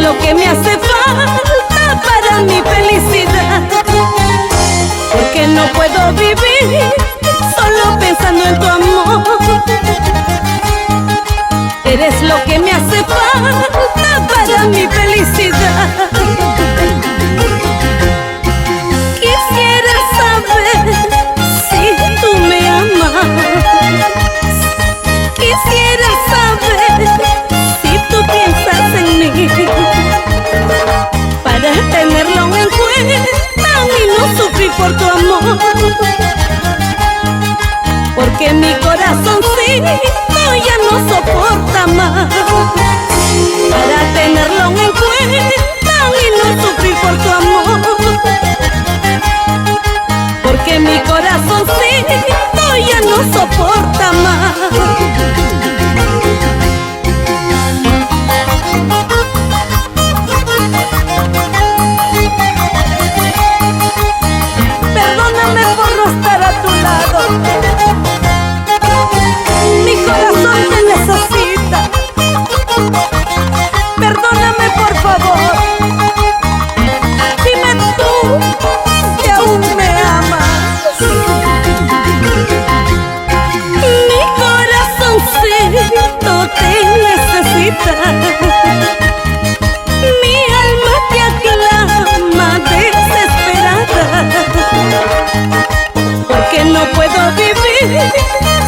lo que me hace falta para mi felicidad. Porque no puedo vivir solo pensando en tu amor. Eres lo que me hace falta para mi felicidad. Quisiera saber si tú me amas. Quisiera saber si tú piensas en mí, para tenerlo en cuenta y no sufrir por tu amor. Porque mi corazoncito ya no soporta más, para tenerlo en cuenta y no sufrir por tu amor. Porque mi corazoncito ya no soporta más. Perdóname por no estar a tu lado, mi corazón te necesita. Perdóname por favor, dime tú que aún me amas. Mi corazoncito te necesita. Mi alma te aclama desesperada. Porque no puedo vivir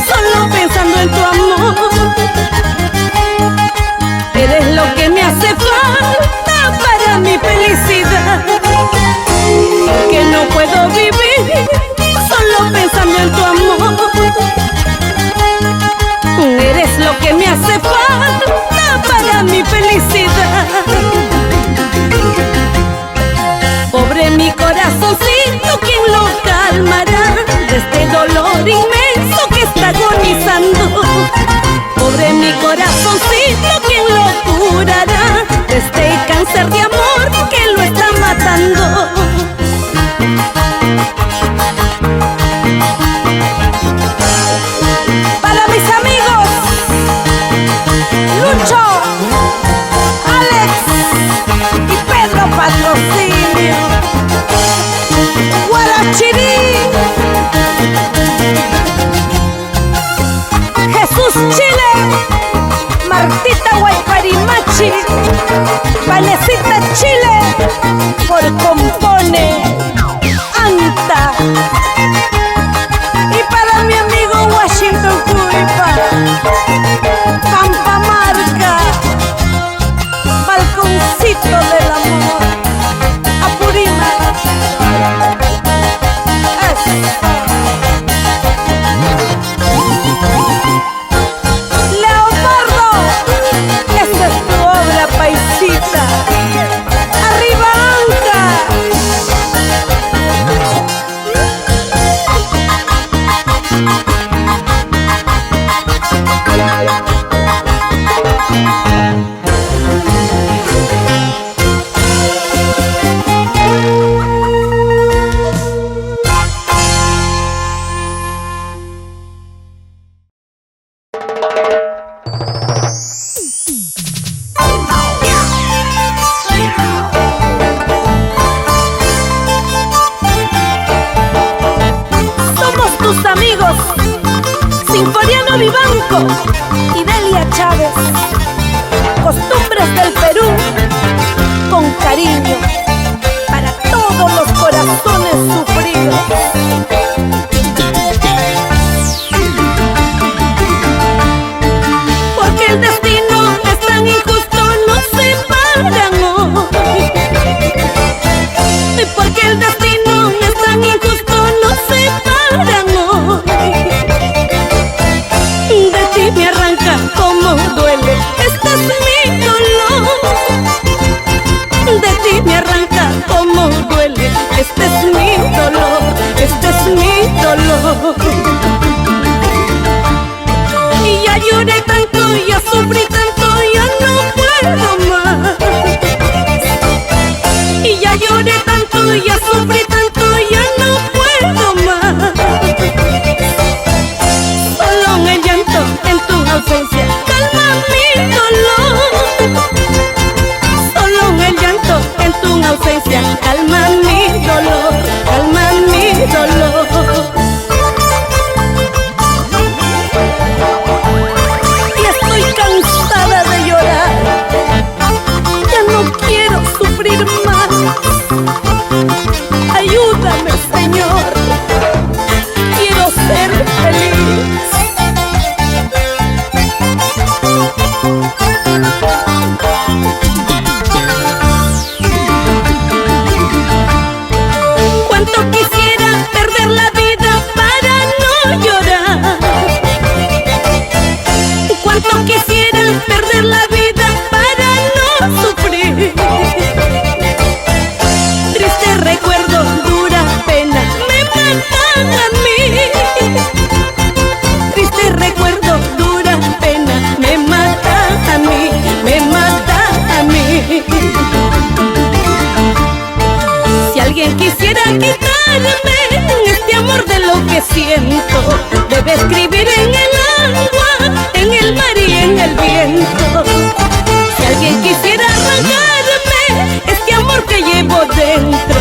solo pensando en tu amor. Eres lo que me hace falta para mi felicidad. Porque no puedo vivir solo pensando en tu amor. Eres lo que me hace falta para mi felicidad. Pobre mi corazoncito, ¿quién lo calmará de este dolor inmenso que está agonizando? Pobre mi corazoncito, ¿quién lo curará de este cáncer de amor que lo está matando? Para mis amigos Lucho, Alex y Pedro Patrocinio, Guarachirí, Jesús Chile, Martita Guayparimachi, Vanesita Chile, por compone Anta. Y para mi amigo Washington Cuipa, Pampamarca, Balconcito del amor, Apurímac. Leopardo, esta es tu obra, paisita. Arriba Anca. Somos tus amigos, Sinforiano Vivanco y Delia Chávez. Costumbres del Perú, con cariño, para todos los corazones sufridos. Porque el destino es tan injusto, nos separan hoy. Porque el destino es tan injusto, nos separan hoy. De ti me arranca como duele, este es mi dolor. De ti me arranca como duele, este es mi dolor, este es mi dolor. Y ya lloré tanto, ya sufrí tanto, ya no puedo más. Y ya lloré tanto, ya sufrí tanto, ya no puedo más. Solo en el llanto, en tu ausencia, calma mi dolor. Solo ella calma mi dolor, calma mi dolor. Ya estoy cansada de llorar, ya no quiero sufrir más. Ayúdame, Señor, quiero ser feliz. Cuánto quisiera perder la vida para no llorar. Cuánto quisiera perder la vida para no sufrir. Triste recuerdo, dura pena, me matan a mí. Triste recuerdo, dura pena, me mata a mí, me mata a mí. Si alguien quisiera quitarme este amor de lo que siento, debe escribir en el agua, en el mar y en el viento. Si alguien quisiera arrancarme este amor que llevo dentro,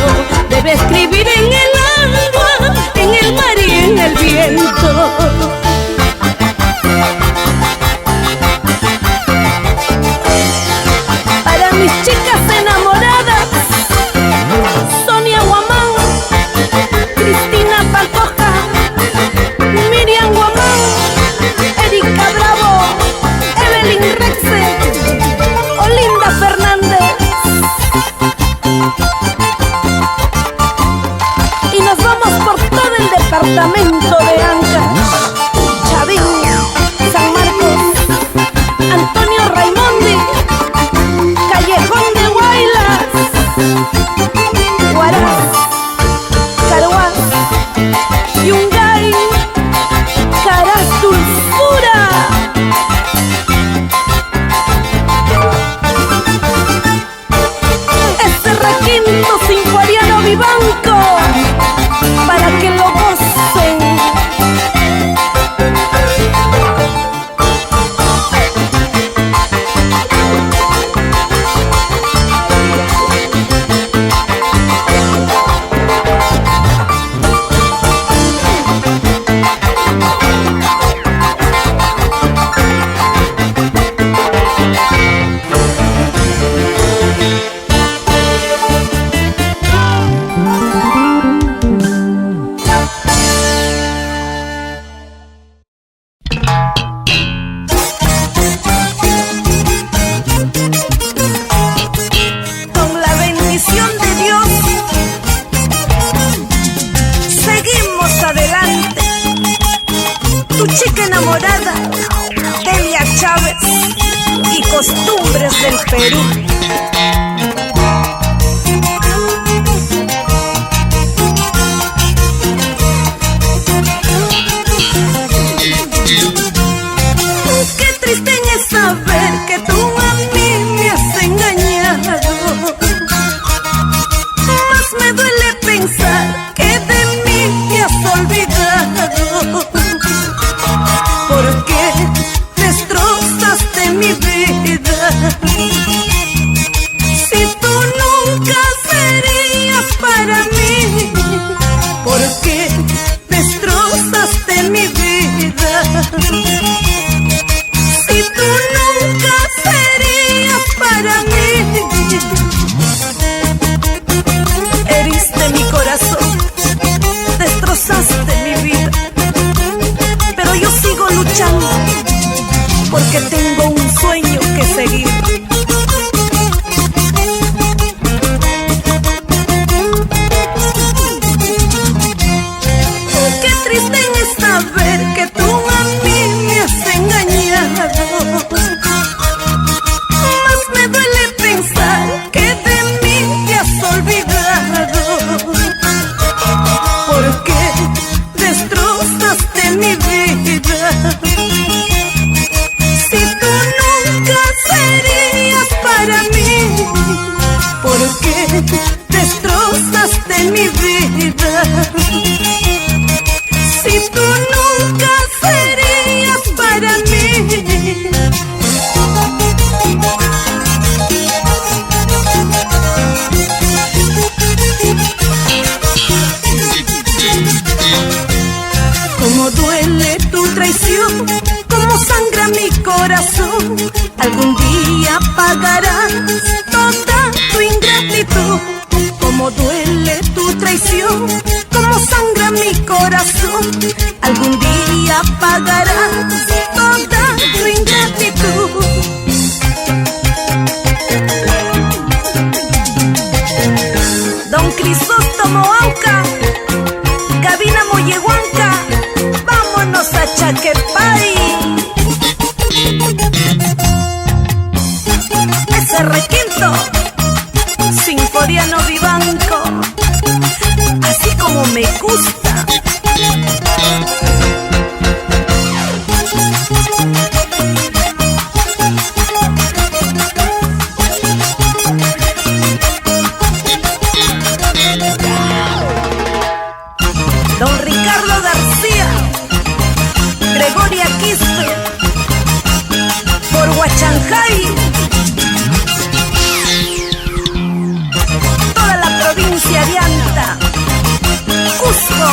debe escribir en el agua, en el mar y en el viento. Para mis chicas enamoradas, Sonia Guamán, Cristina Pantoja, Miriam Guamán, Erika Bravo, Evelyn Rexe, Olinda Fernández. Y nos vamos por todo el departamento de Ancash, Chavín, San Marcos, Antonio Raimondi, Callejón de Huaylas, Huaraz, Caruás, Yungay, Caras Dulzura. Este requinto sinfoniano Vivanco, para que lo gocen. Con la bendición de Dios, seguimos adelante. Tu chica enamorada, Delia Chávez, y costumbres del Perú. Qué triste es saber que tú a mí me has engañado. Más me duele pensar que de mí te has olvidado. Porque destrozaste mi vida. Si tú nunca serías para mí, ¿por qué destrozaste mi vida? Si tú nunca serías para mí, heriste mi corazón, destrozaste mi vida. Pero yo sigo luchando, porque tengo un sueño que seguir. Qué triste es saber que tú a mí me has engañado. Más me duele pensar que de mí te has olvidado. Porque destrozaste mi vida. Si tú nunca serías para mí, ¿por qué destrozaste mi vida? Si tú nunca serías para mí. corazón, algún día pagarás toda tu ingratitud. Don Crisóstomo Auca, Gavina Moyehuanca, vámonos a Chaquepay. Ese requinto, Sinforiano Vivanco, así como me gusta. Don Ricardo García, Gregoria Quispe, por Huachanjay, toda la provincia de Anta, Cusco.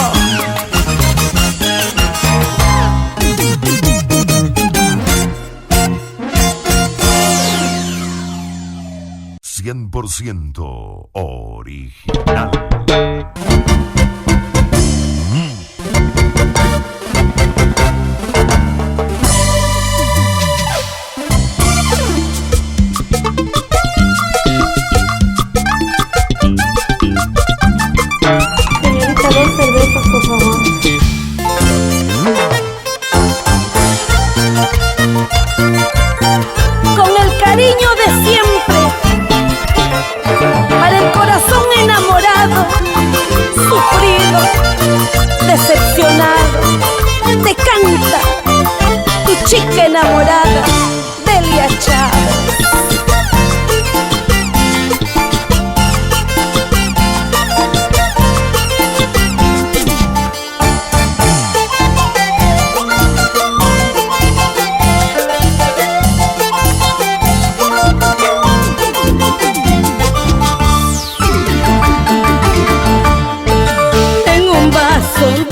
100% original. Señorita, 2 cervezas, por favor. Con el cariño de siempre, para el corazón enamorado, sufrido, decepcionado, te canta tu chica enamorada, Delia Chávez.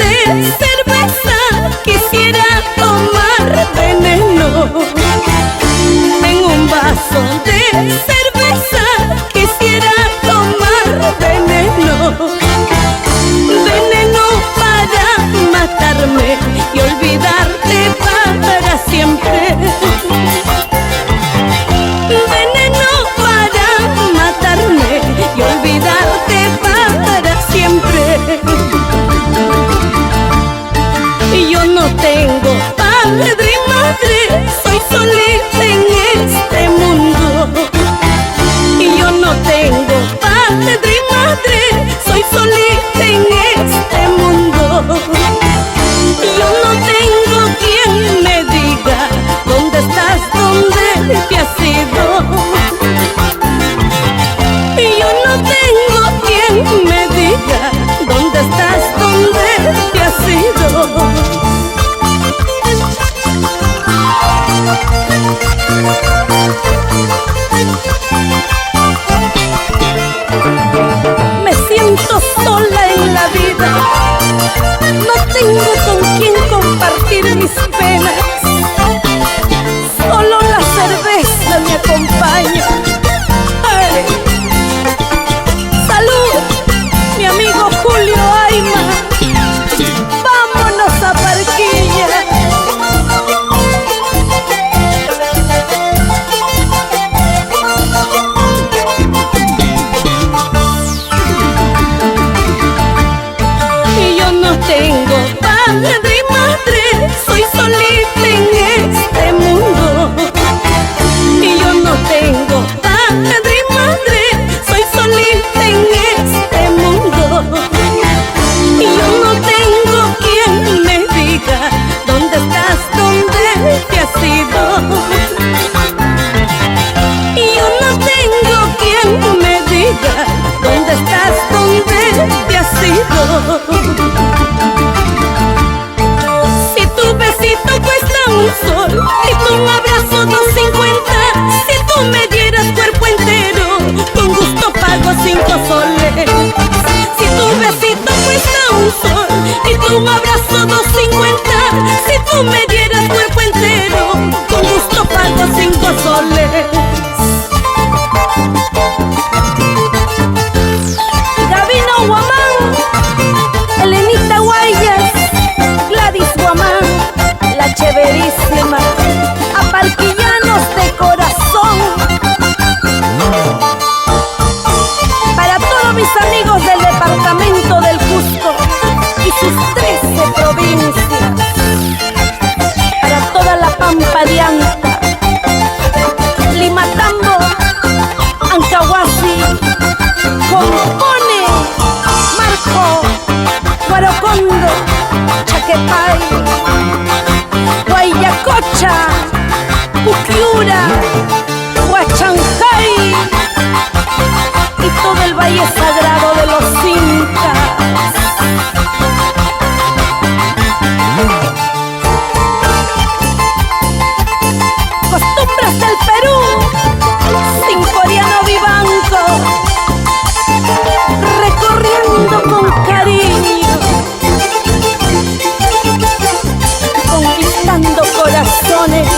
De cerveza quisiera tomar veneno. En un vaso de cerveza quisiera tomar veneno. Veneno para matarme y olvidarte para siempre. Veneno para matarme y olvidarte para siempre. Yo no tengo padre y madre, soy solita en este mundo. Yo no tengo padre y madre, soy solita en este mundo. Yo no tengo quien me diga dónde estás, dónde te has ido. Yo no tengo quien me diga dónde estás, dónde te has ido. Me siento sola en la vida, no tengo con quien compartir mis penas. Solo la cerveza me acompaña. ¡Ay! ¡Salud, mi amigo Julio Ayma! ¡Vámonos a Barquilla! Y yo no tengo padre y madre, soy solita en este mundo. Y yo no tengo padre y madre, soy solita en este mundo. Y yo no tengo quien me diga dónde estás, dónde te has ido. Y yo no tengo quien me diga dónde estás, dónde te has ido. Si tu besito cuesta un sol y tu abrazo 2.50, si tú me dieras cuerpo entero, con gusto pago 5 soles. Si tu besito cuesta un sol y tu abrazo 2.50, si tú me dieras cuerpo entero, con gusto pago 5 soles. Gavino Guamán, Elenita Guayas, Quepay, Guayacocha, Puquiura, Huachanjay y todo el valle sagrado de los incas. Costumbres del Perú, Sinforiano Vivanco, recorriendo con cariño, conquistando corazones.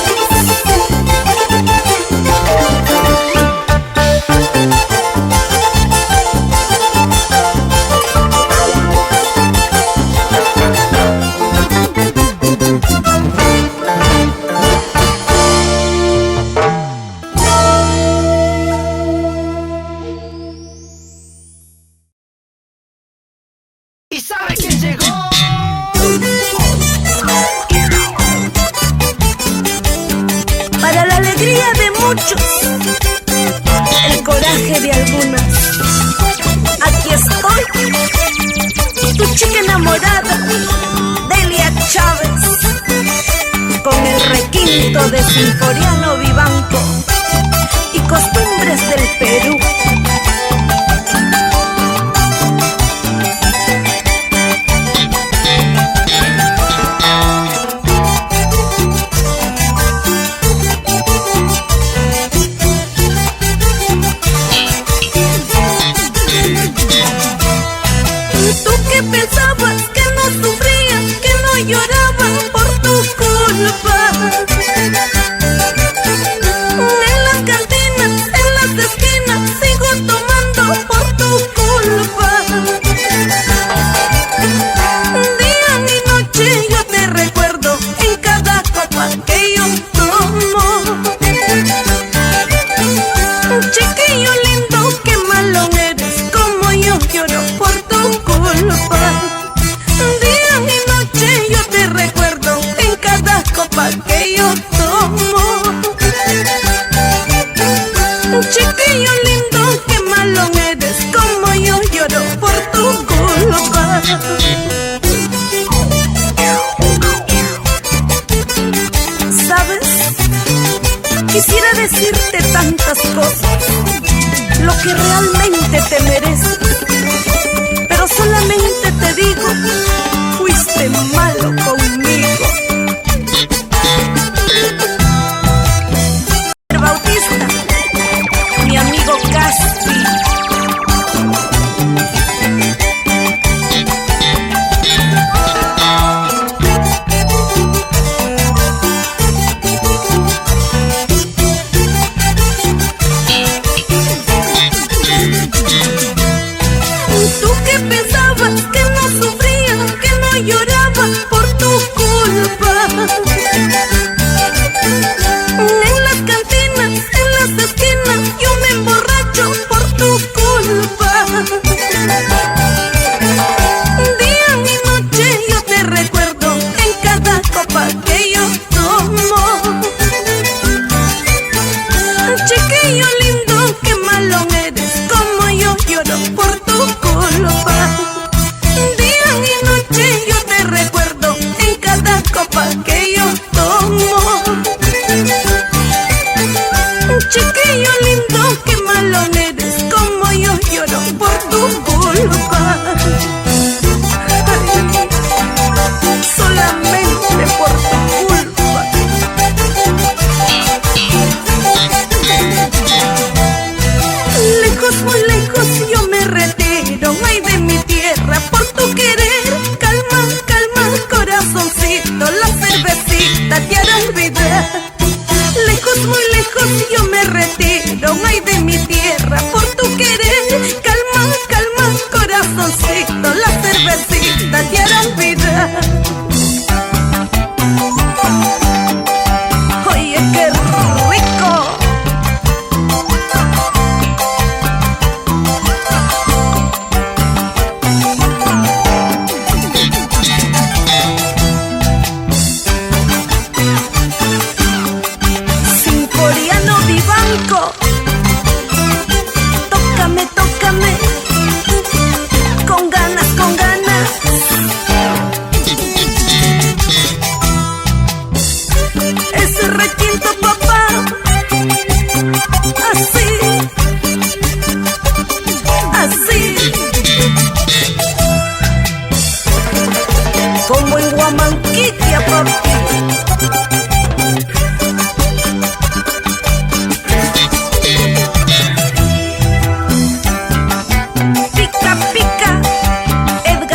¿Y sabe quién llegó? Para la alegría de muchos, el coraje de algunas. Aquí estoy, tu chica enamorada, Delia Chávez, con el requinto de Sinforiano Vivanco y costumbres del Perú. Pensabas que no sufría, que no lloraba por tu culpa. En las cantinas, en las esquinas, sigo tomando por tu culpa. Día y noche yo te recuerdo en cada copa que yo tomo. Chiquillo lindo, qué malo eres, como yo lloro por tu culpa. Día y noche yo te recuerdo en cada copa que yo tomo. Chiquillo lindo, qué malo eres, como yo lloro por tu culpa. ¿Sabes? Quisiera decirte tantas cosas, lo que realmente te mereces, pero solamente te digo, fuiste malo conmigo. Bautista, mi amigo Caspi. ¿Tú qué pensabas? Que no sufría, que no lloraba por tu culpa. En las cantinas, en las esquinas, yo me emborracho por tu culpa. Día y noche yo te recuerdo en cada copa que yo tomo. Chiquillo lindo, qué malo eres, como yo lloro por tu culpa. Día y noche yo te recuerdo en cada copa que yo tomo. Chiquillo lindo, qué malo eres, como yo lloro por tu culpa. Ay, solamente por tu culpa. Lejos, muy lejos yo me retiro, ay de mi tierra, por tu querer. Calma, calma, corazoncito, la cervecita te hará olvidar. Lejos, muy lejos yo me retiro, ay de mi tierra, por tu querer. Calma, calma, corazoncito, la cervecita te hará olvidar. Oye, qué rico. Sinforiano Vivanco, tócame, tócame, con ganas, con ganas.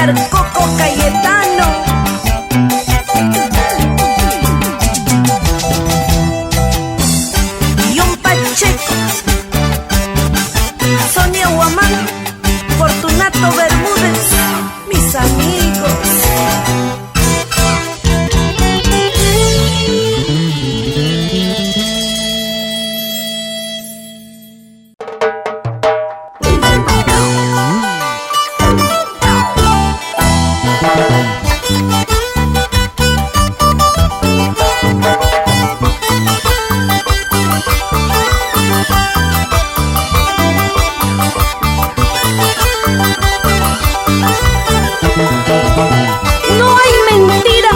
César Coco Cayetano. John Pacheco, Sonia Guamán, Fortunato Bermúdez, mis amigos. No hay mentira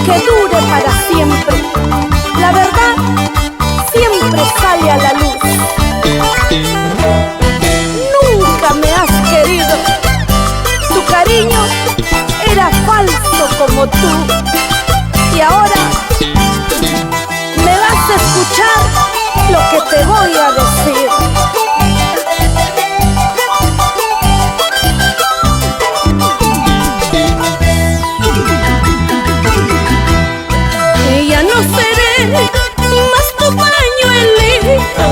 que dure para siempre. La verdad siempre sale a la luz. Nunca me has querido. Tu cariño era falso como tú. Y ahora me vas a escuchar lo que te voy a decir. Ya no seré más tu pañuelito,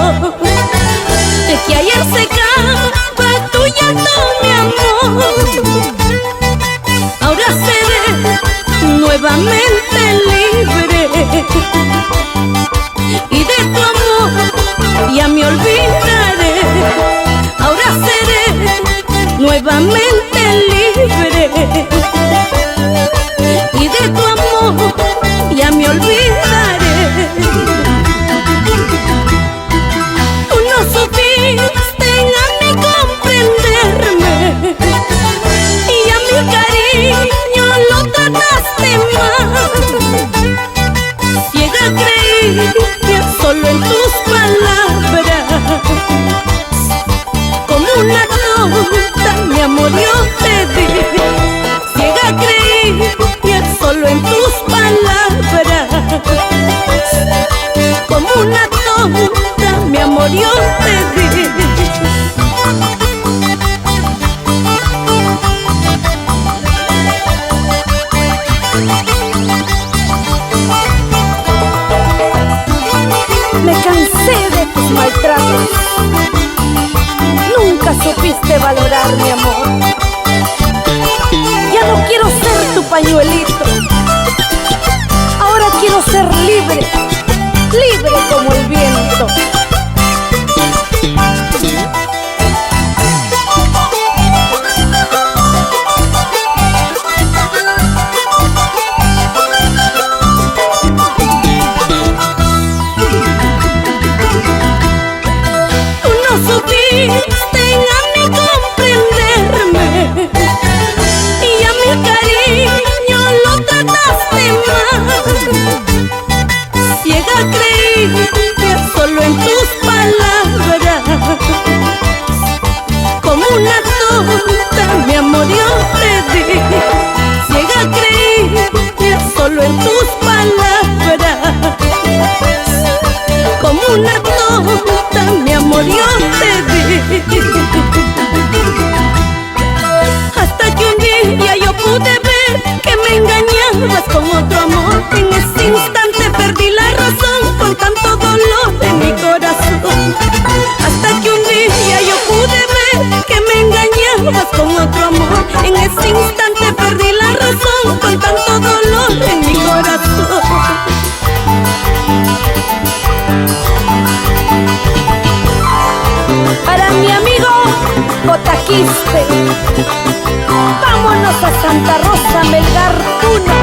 de que ayer secaba tu llanto, mi amor. Ahora seré nuevamente libre, y de tu amor ya me olvidaré. Ahora seré nuevamente libre, y de tu amor ya me olvidaré. Tú no supiste a mí comprenderme, y a mi cariño lo trataste mal. Ciega creí que solo en tus palabras, como una tonta mi amor yo te di. Ciega creí que solo en tus palabras, como una tonta mi amor yo te di. Me cansé de tus maltratos. Nunca supiste valorar mi amor. Ya no quiero ser tu pañuelito. Ahora quiero ser libre, libre como el viento. Tú no supiste a mí comprenderme, y a mi cariño lo trataste mal. Ciega creí que solo en tus palabras, como una tonta mi amor yo te di. Ciega creí que solo en tus palabras, como una tonta mi amor yo te di. Hasta que un día yo pude ver que me engañabas con otro amor. En ese instante perdí la razón con tanto dolor en mi corazón. Hasta que un día yo pude ver que me engañabas con otro amor. En ese instante perdí la razón con tanto dolor en mi corazón. Para mi amigo Cotaquiste, vámonos a Santa Rosa, Melgar 1.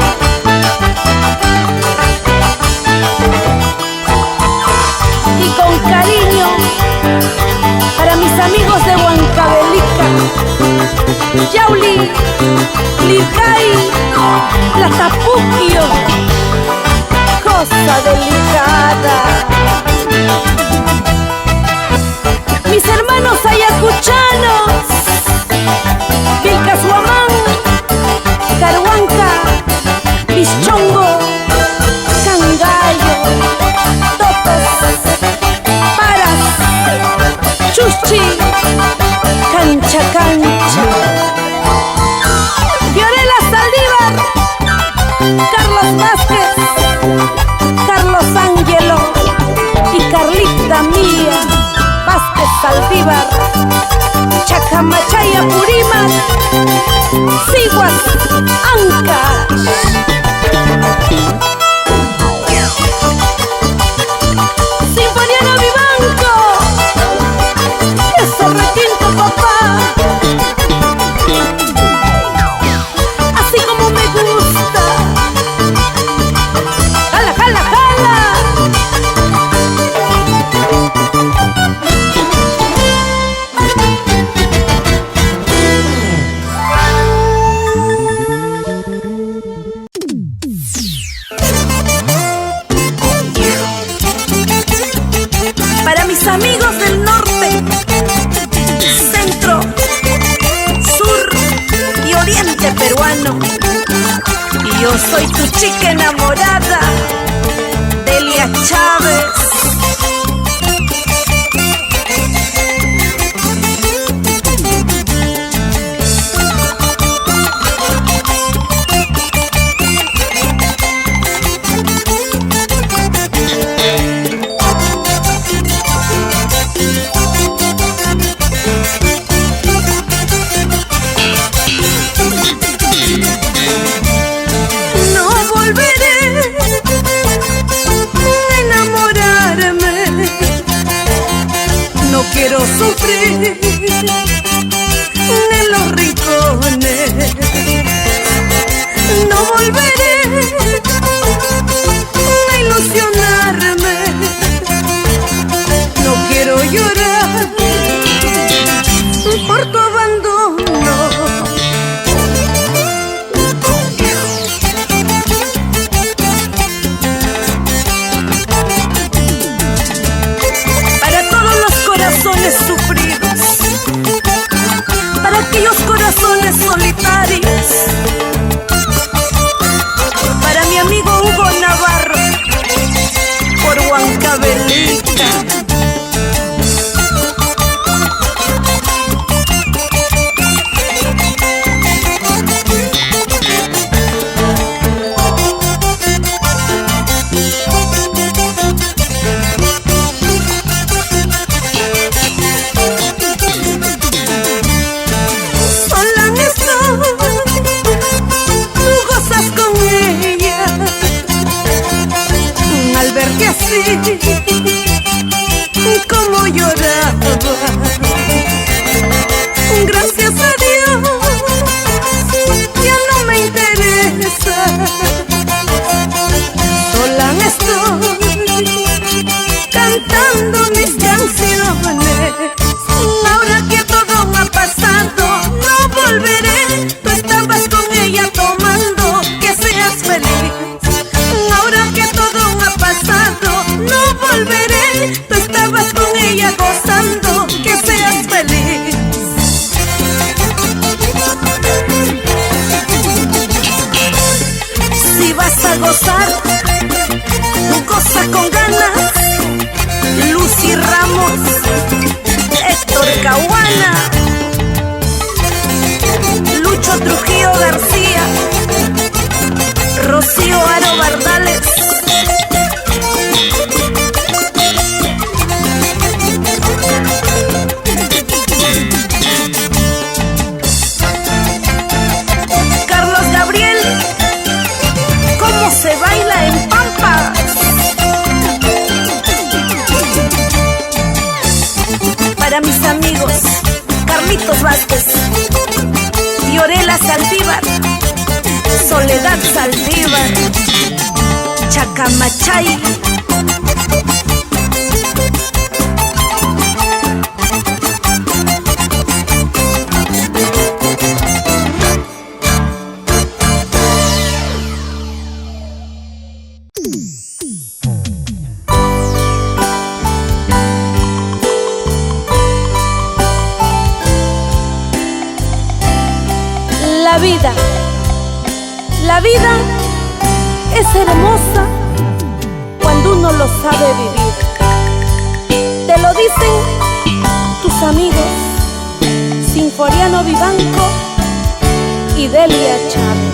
Y con cariño para mis amigos de Huancavelica, Yauli, Licay, Tlatapuquio, cosa delicada. Mis hermanos ayacuchanos, Vilcashuamán, Caruanca, Pichongo, Cangallo, Totos, Paras, Chuchi, Cancha Cancha. Saldívar, Chacamachaya, Purimas, Siguas, Ancash. Sinfoniano Vivanco, eso requinto, papá. Así como me gusta. ¡Jala, jala, jala! Para mis amigos del norte, centro, sur y oriente peruano, y yo soy tu chica enamorada, Delia Chávez. No volveré a enamorarme, no quiero sufrir en los rincones. No volveré a ilusionarme, no quiero llorar por tu abandono. Para todos los corazones sufridos, para aquellos corazones solitarios, para mi amigo Hugo Navarro, por Huancavelica. Sola estoy, tú gozas con ella, al ver que así como lloraba. Gracias a Dios ya no me interesa. Sola estoy cantando mis canciones. Ahora que todo ha pasado, no volveré. Tú estabas con ella tomando, que seas feliz. Ahora que todo ha pasado, no volveré. Tú estabas con ella gozando, que seas feliz. Si vas a gozar, goza con ganas. Lucy Ramos, Héctor Caguana, Lucho Trujillo García, Rocío Aro Bardales. Carlos Gabriel, ¿cómo se baila en Pampa? Para mis amigos Carlitos Vázquez, Fiorella Saldívar, Soledad Saldívar, Chacamachay. La vida es hermosa cuando uno lo sabe vivir. Te lo dicen tus amigos Sinfoniano Vivanco y Delia Chávez.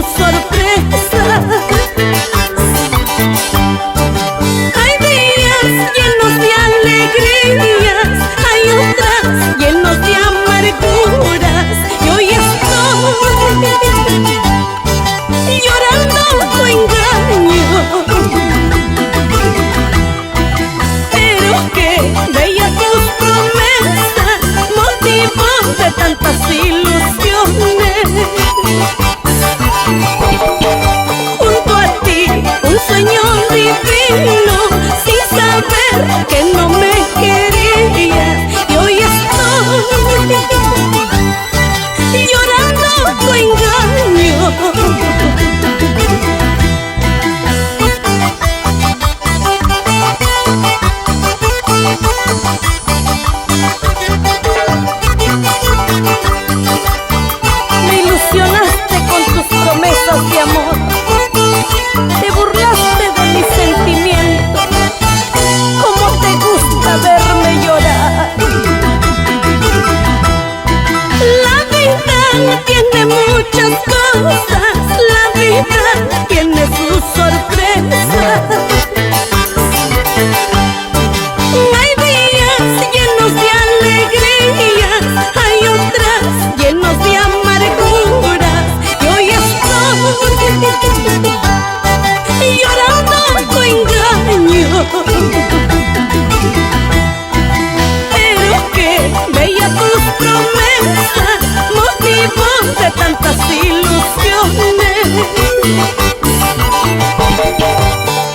sorpresa. Hay días llenos de alegrías, hay otras llenos de amarguras, y hoy estoy llorando tu engaño. Pero qué bella tus promesas, motivos de tantas ilusiones. Junto a ti, un sueño divino, sin saber que no me querías, y hoy estoy llorando tu engaño. Me ilusionaste con tus promesas de amor, te burlaste de mis sentimientos. Cómo te gusta verme llorar. La vida tiene muchas cosas, la vida tiene sus sorpresas. Hay días llenos de alegrías, hay otras llenos de amarguras, y hoy estoy llorando tu engaño. Pero qué bella tus promesas, motivos de tantas ilusiones.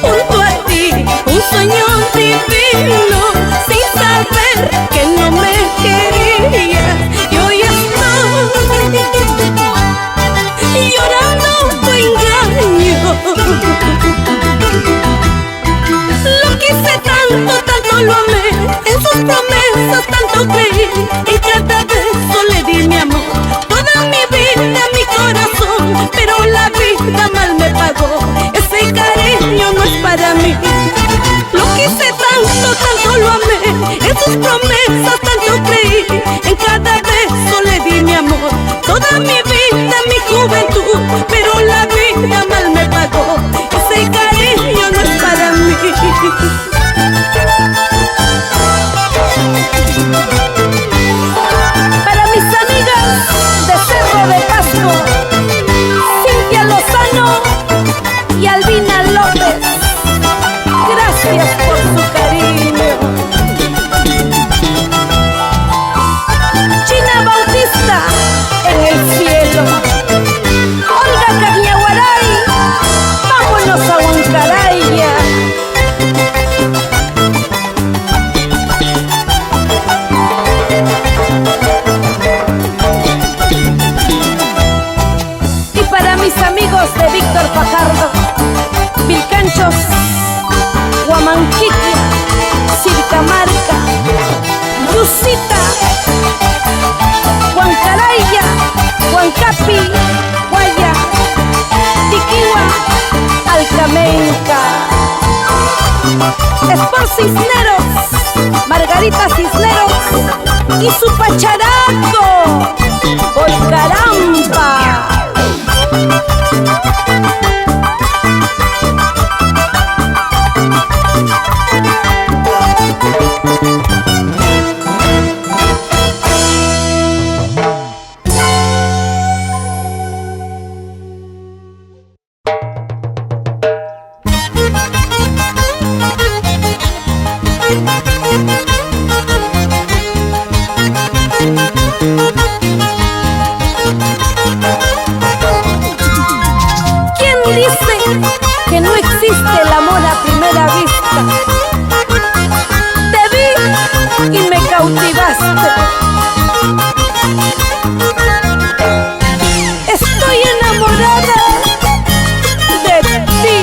Junto a ti, un sueño divino, sin saber que no me querías, y hoy estoy llorando tu engaño. Lo quise tanto, tanto lo amé, en sus promesas tanto creí, y cada beso le di mi amor, toda mi vida, mi corazón, pero la vida mal me pagó, ese cariño no es para mí. Lo quise tanto, tanto lo amé, en sus promesas tanto creí, en cada beso le di mi amor, toda mi vida, mi juventud, pero la vida mal me pagó, ese cariño no es para mí. Para mis amigas de Cerro de Pasco, Cintia Lozano y Albina López, gracias por su cariño. China Bautista en el cielo, Olga Cañaguaray, vámonos a Huancaraya. Y para mis amigos de Víctor Fajardo, Vilcanchos, Huamanquitia, Circamarca, Lucita, Huancaraya, Huancapi, Guaya, Tiquiwa, Alcamenca, Sport Cisneros, Margarita Cisneros y su pacharaco, Volcarampa. ¿Quién dice que no existe el amor a primera vista? Te vi y me cautivaste. Estoy enamorada de ti.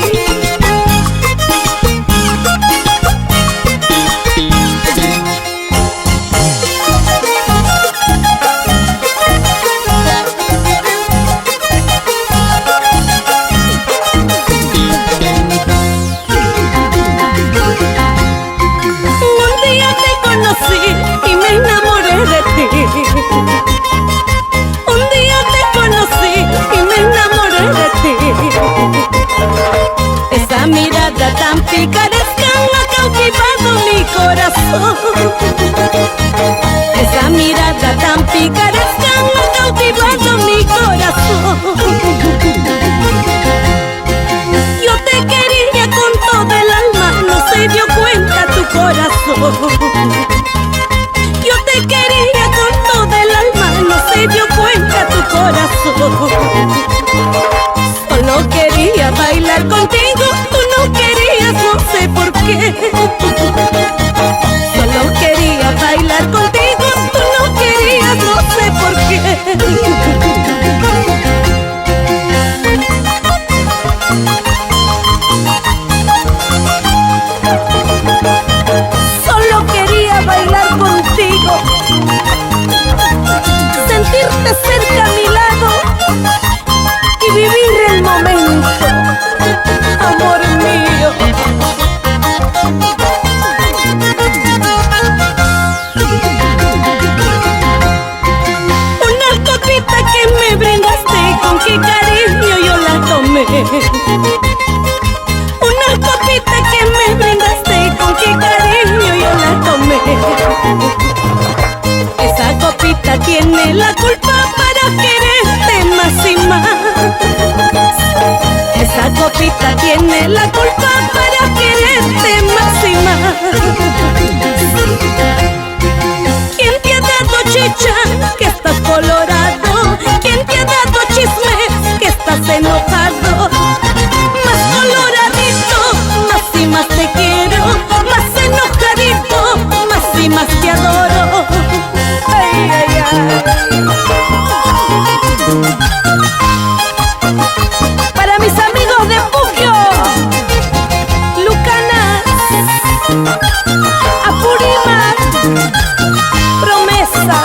Un día te conocí y me enamoré bailar contigo, tú no querías, no sé por qué. Solo quería bailar contigo, tú no querías, no sé por qué. Solo quería bailar contigo, sentirte cerca a mi lado y vivir el momento, amor mío. Una copita que me brindaste, con qué cariño yo la tomé. Una copita que me brindaste, con qué cariño yo la tomé. Esa copita tiene la culpa para quererte más y más. Esa copita tiene la culpa para quererte más y más. ¿Quién te ha dado chicha que estás colorado? ¿Quién te ha dado chisme que estás enojado? Más coloradito, más y más te quiero. Más enojadito, más y más te adoro. Ay, ay, ay. Para mis amigos de Puquio, Lucanas, Apurímac, Promesa,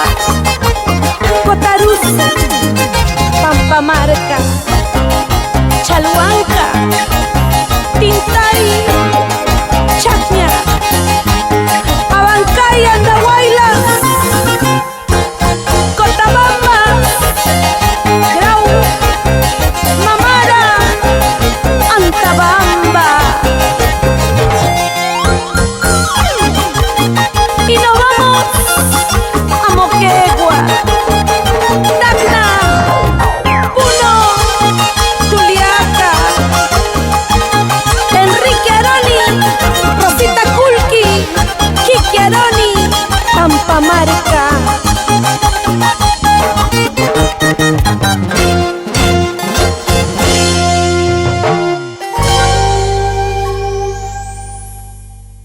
Cotarusa, Pampamarca, Chalhuanca, Tintay, Chacña, Abancay, Andahuaylas, Cotabamba, Grau, Mamara, Antabamba. Y nos vamos